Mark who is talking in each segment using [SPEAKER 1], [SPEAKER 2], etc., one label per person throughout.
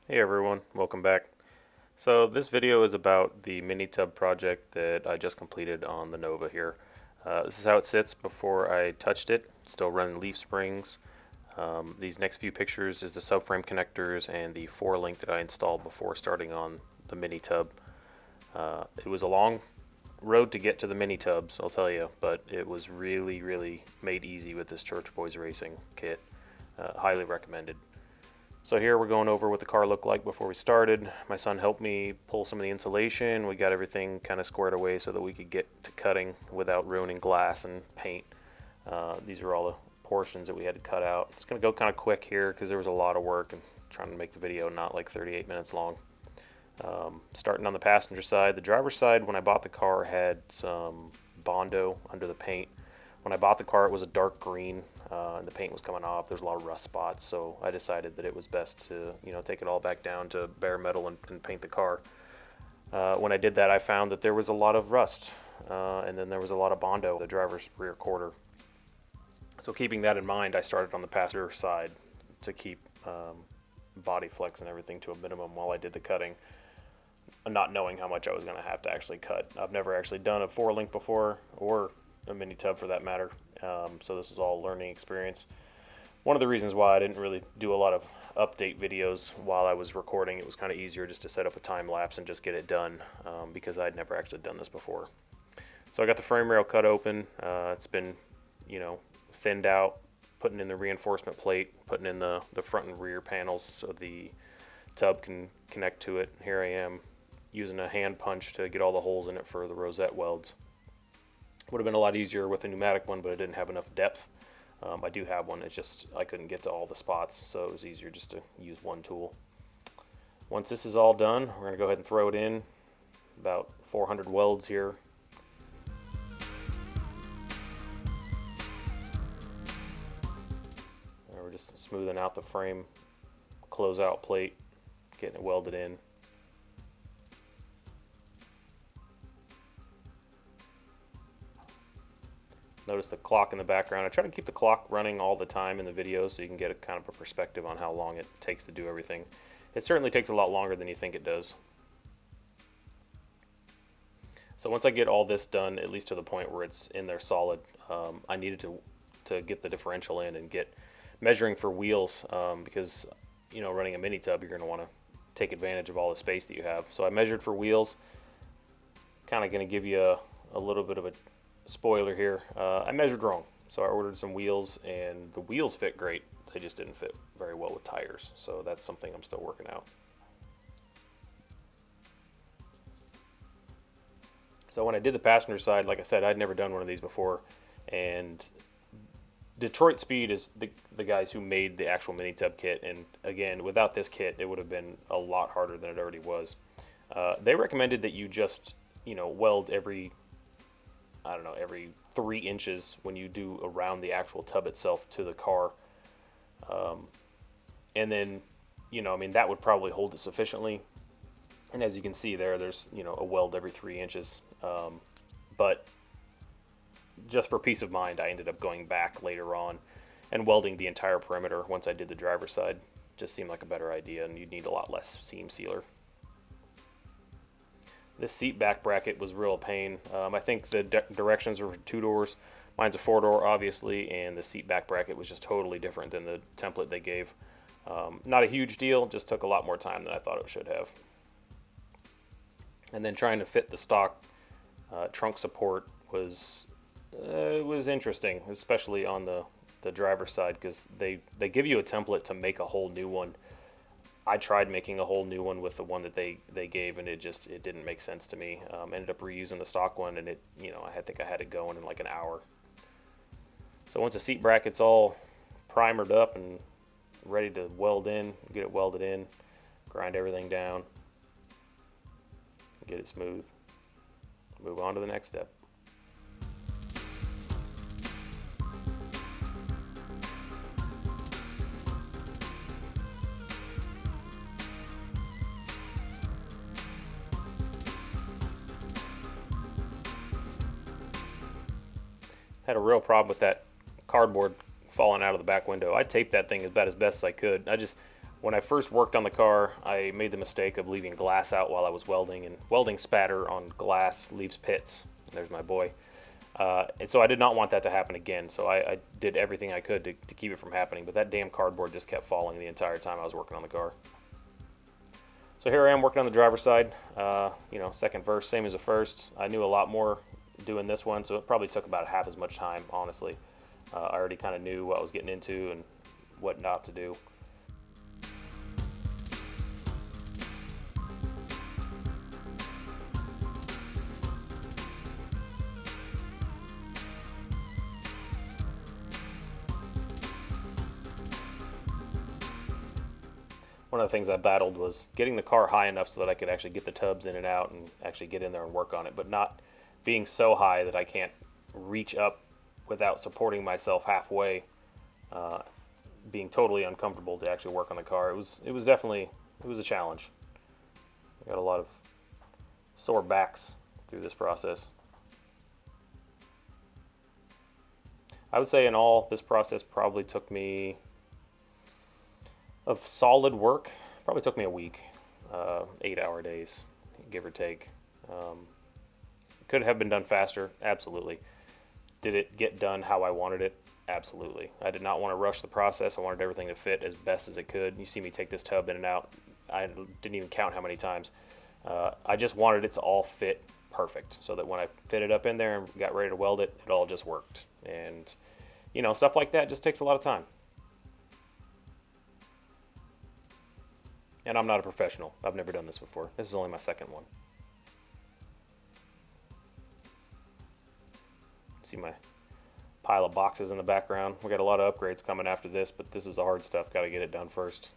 [SPEAKER 1] Hey everyone, welcome back. So this video is about the mini tub project that I just completed on the Nova here. This is how it sits before I touched it, still running leaf springs. These next few pictures is the subframe connectors and the 4-link that I installed before starting on the mini tub. It was a long road to get to the mini tubs, I'll tell you, but it was really made easy with this Church Boys Racing kit. Highly recommended. So here we're going over what the car looked like before we started. My son helped me pull some of the insulation. We got everything kind of squared away so that we could get to cutting without ruining glass and paint. These are all the portions that we had to cut out. It's going to go kind of quick here because there was a lot of work and trying to make the video not like 38 minutes long. Starting on the passenger side, the driver's side when I bought the car had some Bondo under the paint. When I bought the car, it was a dark green, and the paint was coming off. There's a lot of rust spots, so I decided that it was best to, take it all back down to bare metal and paint the car. When I did that, I found that there was a lot of rust, and then there was a lot of Bondo, the driver's rear quarter. So keeping that in mind, I started on the passenger side to keep body flex and everything to a minimum while I did the cutting, not knowing how much I was going to have to actually cut. I've never actually done a 4-link before, or a mini tub for that matter. So this is all learning experience. One of the reasons why I didn't really do a lot of update videos while I was recording, it was kind of easier just to set up a time lapse and just get it done because I'd never actually done this before. So I got the frame rail cut open. It's been, thinned out, putting in the reinforcement plate, putting in the front and rear panels so the tub can connect to it. Here I am using a hand punch to get all the holes in it for the rosette welds. Would have been a lot easier with a pneumatic one, but it didn't have enough depth. I do have one, it's just I couldn't get to all the spots, so it was easier just to use one tool. Once this is all done, we're going to go ahead and throw it in. About 400 welds here. We're just smoothing out the frame closeout plate, getting it welded in. Notice the clock in the background. I try to keep the clock running all the time in the video so you can get a kind of a perspective on how long it takes to do everything. It certainly takes a lot longer than you think it does. So once I get all this done, at least to the point where it's in there solid, I needed to get the differential in and get measuring for wheels because running a mini tub, you're going to want to take advantage of all the space that you have. So I measured for wheels. Kind of going to give you a little bit of a spoiler here. I measured wrong, so I ordered some wheels and the wheels fit great. They just didn't fit very well with tires, so that's something I'm still working out. So when I did the passenger side, like I said, I'd never done one of these before, and Detroit Speed is the guys who made the actual mini tub kit, and again, without this kit it would have been a lot harder than it already was. They recommended that you just weld every 3 inches when you do around the actual tub itself to the car. And then, that would probably hold it sufficiently. And as you can see there's, a weld every 3 inches. But just for peace of mind, I ended up going back later on and welding the entire perimeter once I did the driver's side. Just seemed like a better idea, and you'd need a lot less seam sealer. This seat back bracket was real pain. I think the directions were for 2 doors. Mine's a 4-door, obviously, and the seat back bracket was just totally different than the template they gave. Not a huge deal, just took a lot more time than I thought it should have. And then trying to fit the stock trunk support was interesting, especially on the driver's side, because they give you a template to make a whole new one. I tried making a whole new one with the one that they gave, and it didn't make sense to me. Ended up reusing the stock one, and I think I had it going in like an hour. So once the seat bracket's all primered up and ready to weld in, get it welded in, grind everything down, get it smooth, move on to the next step. Had a real problem with that cardboard falling out of the back window. I taped that thing about as best as I could. When I first worked on the car, I made the mistake of leaving glass out while I was welding, and welding spatter on glass leaves pits. There's my boy. And so I did not want that to happen again, so I did everything I could to keep it from happening, but that damn cardboard just kept falling the entire time I was working on the car. So here I am working on the driver's side, second verse, same as the first. I knew a lot more doing this one, so it probably took about half as much time, honestly. I already kind of knew what I was getting into and what not to do. One of the things I battled was getting the car high enough so that I could actually get the tubs in and out and actually get in there and work on it, but not being so high that I can't reach up without supporting myself halfway, being totally uncomfortable to actually work on the car. It was definitely a challenge. I got a lot of sore backs through this process. I would say in all, this process probably took me, of solid work, probably took me a week, 8-hour days, give or take. Could have been done faster, absolutely. Did it get done how I wanted it? Absolutely. I did not want to rush the process. I wanted everything to fit as best as it could. You see me take this tub in and out. I didn't even count how many times. I just wanted it to all fit perfect so that when I fit it up in there and got ready to weld it, it all just worked. And, stuff like that just takes a lot of time. And I'm not a professional. I've never done this before. This is only my second one. See my pile of boxes in the background. We got a lot of upgrades coming after this, but this is the hard stuff. Got to get it done first.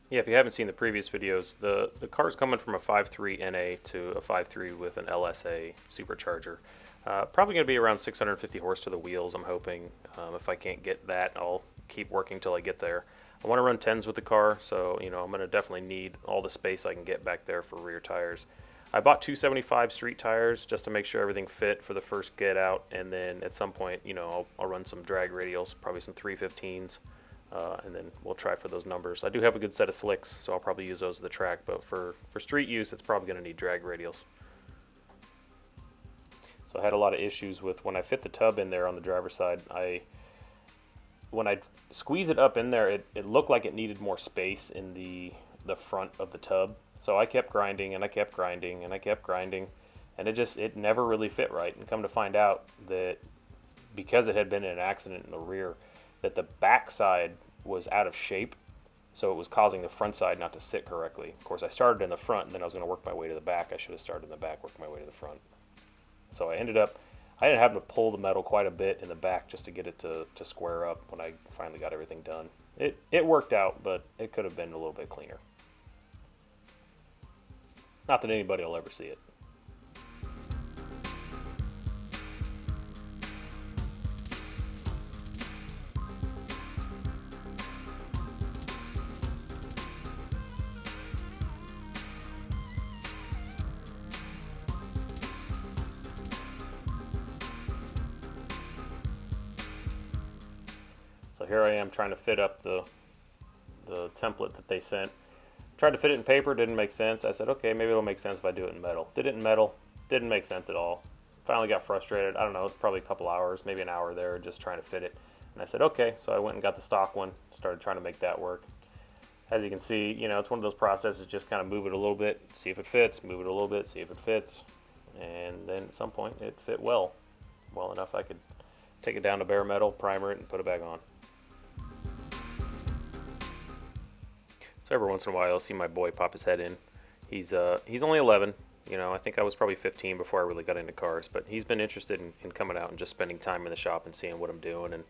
[SPEAKER 1] Yeah, if you haven't seen the previous videos, the car's coming from a 5.3 NA to a 5.3 with an LSA supercharger. Probably going to be around 650 horse to the wheels, I'm hoping. If I can't get that, I'll keep working till I get there. I want to run 10s with the car, so I'm going to definitely need all the space I can get back there for rear tires. I bought 275 street tires just to make sure everything fit for the first get out, and then at some point, I'll run some drag radials, probably some 315s, and then we'll try for those numbers. I do have a good set of slicks, so I'll probably use those at the track, but for street use, it's probably going to need drag radials. So I had a lot of issues with when I fit the tub in there on the driver's side. When I squeeze it up in there, it looked like it needed more space in the front of the tub. So I kept grinding and I kept grinding and I kept grinding, and it never really fit right. And come to find out that because it had been in an accident in the rear, that the back side was out of shape, so it was causing the front side not to sit correctly. Of course, I started in the front and then I was going to work my way to the back. I should have started in the back, worked my way to the front. So I ended up having to pull the metal quite a bit in the back just to get it to square up when I finally got everything done. It worked out, but it could have been a little bit cleaner. Not that anybody will ever see it. So here I am trying to fit up the template that they sent. Tried to fit it in paper, didn't make sense. I said, okay, maybe it'll make sense if I do it in metal. Did it in metal, didn't make sense at all. Finally got frustrated. I don't know, it's probably a couple hours, maybe an hour there, just trying to fit it. And I said, okay, so I went and got the stock one, started trying to make that work. As you can see, it's one of those processes, just kind of move it a little bit, see if it fits, move it a little bit, see if it fits. And then at some point, it fit well enough I could take it down to bare metal, primer it, and put it back on. So every once in a while, I'll see my boy pop his head in. He's only 11. I think I was probably 15 before I really got into cars, but he's been interested in coming out and just spending time in the shop and seeing what I'm doing and,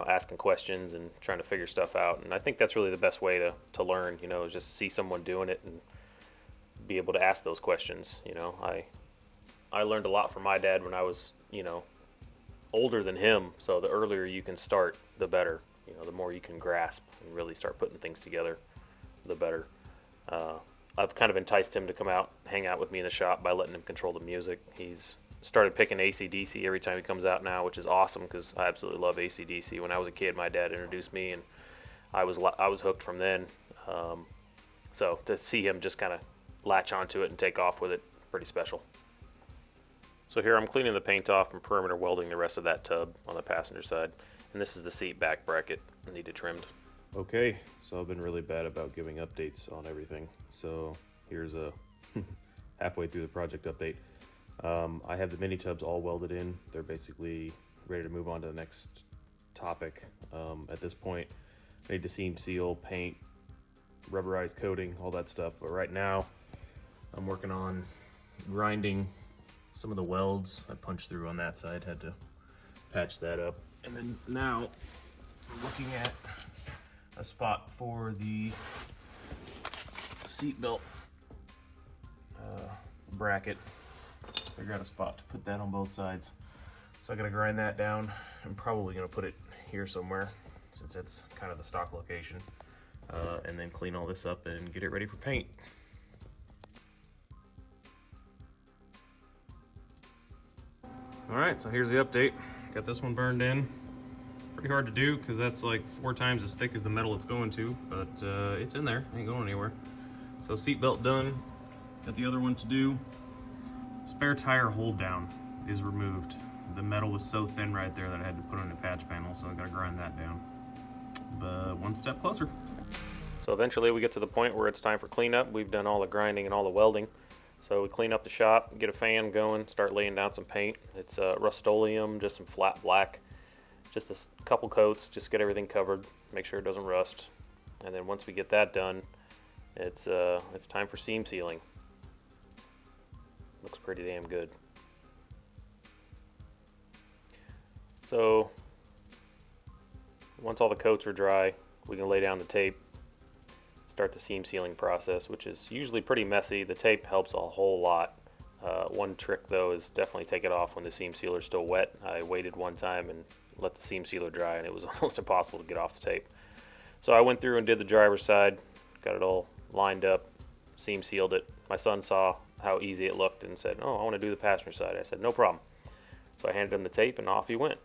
[SPEAKER 1] asking questions and trying to figure stuff out. And I think that's really the best way to learn, is just see someone doing it and be able to ask those questions. I learned a lot from my dad when I was, older than him, so the earlier you can start, the better. The more you can grasp and really start putting things together, the better. I've kind of enticed him to come out, hang out with me in the shop by letting him control the music. He's started picking AC/DC every time he comes out now, which is awesome because I absolutely love AC/DC. When I was a kid, my dad introduced me, and I was hooked from then. So to see him just kind of latch onto it and take off with it, pretty special. So here I'm cleaning the paint off and perimeter welding the rest of that tub on the passenger side. And this is the seat back bracket needed trimmed. Okay, so I've been really bad about giving updates on everything. So here's a halfway through the project update. I have the mini tubs all welded in. They're basically ready to move on to the next topic. At this point, I need to seam seal, paint, rubberized coating, all that stuff. But right now, I'm working on grinding some of the welds. I punched through on that side, had to patch that up. And then now I'm looking at a spot for the seat belt bracket. Figure out a spot to put that on both sides. So I gotta grind that down. I'm probably gonna put it here somewhere since it's kind of the stock location. And then clean all this up and get it ready for paint. All right, so here's the update. Got this one burned in. Pretty hard to do because that's like 4 times as thick as the metal it's going to, but it's in there, ain't going anywhere. So seat belt done. Got the other one to do. Spare tire hold down is removed. The metal was so thin right there that I had to put on a patch panel, so I gotta grind that down. But one step closer. So eventually we get to the point where it's time for cleanup. We've done all the grinding and all the welding. So we clean up the shop, get a fan going, start laying down some paint. It's Rust-Oleum, just some flat black. Just a couple coats, just get everything covered, make sure it doesn't rust. And then once we get that done, it's time for seam sealing. Looks pretty damn good. So once all the coats are dry, we can lay down the tape, start the seam sealing process, which is usually pretty messy. The tape helps a whole lot. One trick though is definitely take it off when the seam sealer is still wet. I waited one time and let the seam sealer dry, and it was almost impossible to get off the tape. So I went through and did the driver's side, got it all lined up, seam sealed it. My son saw how easy it looked and said, "Oh, I want to do the passenger side." I said, "No problem." So I handed him the tape and off he went.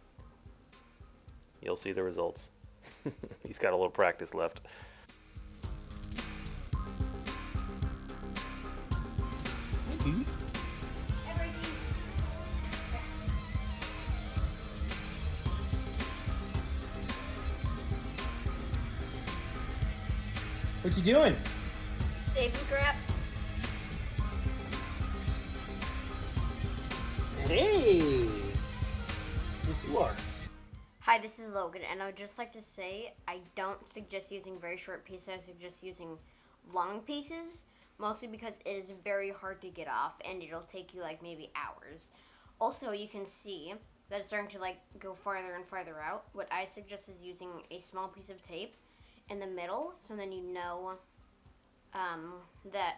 [SPEAKER 1] You'll see the results. He's got a little practice left. Mm-hmm.
[SPEAKER 2] What you doing?
[SPEAKER 3] Saving crap.
[SPEAKER 2] Hey! Yes, you are.
[SPEAKER 3] Hi, this is Logan, and I would just like to say I don't suggest using very short pieces. I suggest using long pieces, mostly because it is very hard to get off, and it'll take you like maybe hours. Also, you can see that it's starting to like go farther and farther out. What I suggest is using a small piece of tape in the middle, so then you know that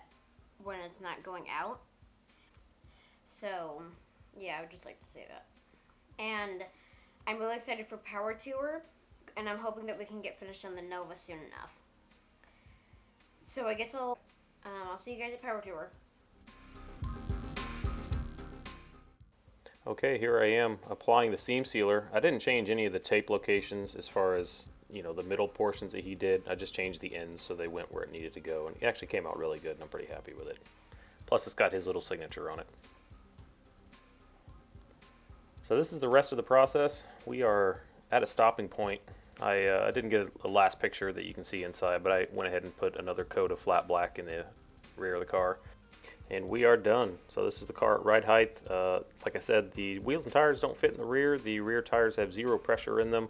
[SPEAKER 3] when it's not going out. So yeah, I would just like to say that. And I'm really excited for Power Tour, and I'm hoping that we can get finished on the Nova soon enough. So I guess I'll see you guys at Power Tour.
[SPEAKER 1] Okay, here I am applying the seam sealer. I didn't change any of the tape locations as far as, you know, the middle portions that he did. I just changed the ends so they went where it needed to go, and it actually came out really good, and I'm pretty happy with it. Plus it's got his little signature on it. So this is the rest of the process. We are at a stopping point. I didn't get a last picture that you can see inside, but I went ahead and put another coat of flat black in the rear of the car. And we are done. So this is the car at ride height. Like I said, the wheels and tires don't fit in the rear. The rear tires have 0 pressure in them.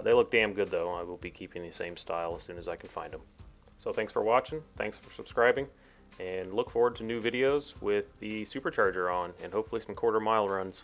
[SPEAKER 1] They look damn good though. I will be keeping the same style as soon as I can find them. So thanks for watching. Thanks for subscribing. And look forward to new videos with the supercharger on and hopefully some 1/4 mile runs.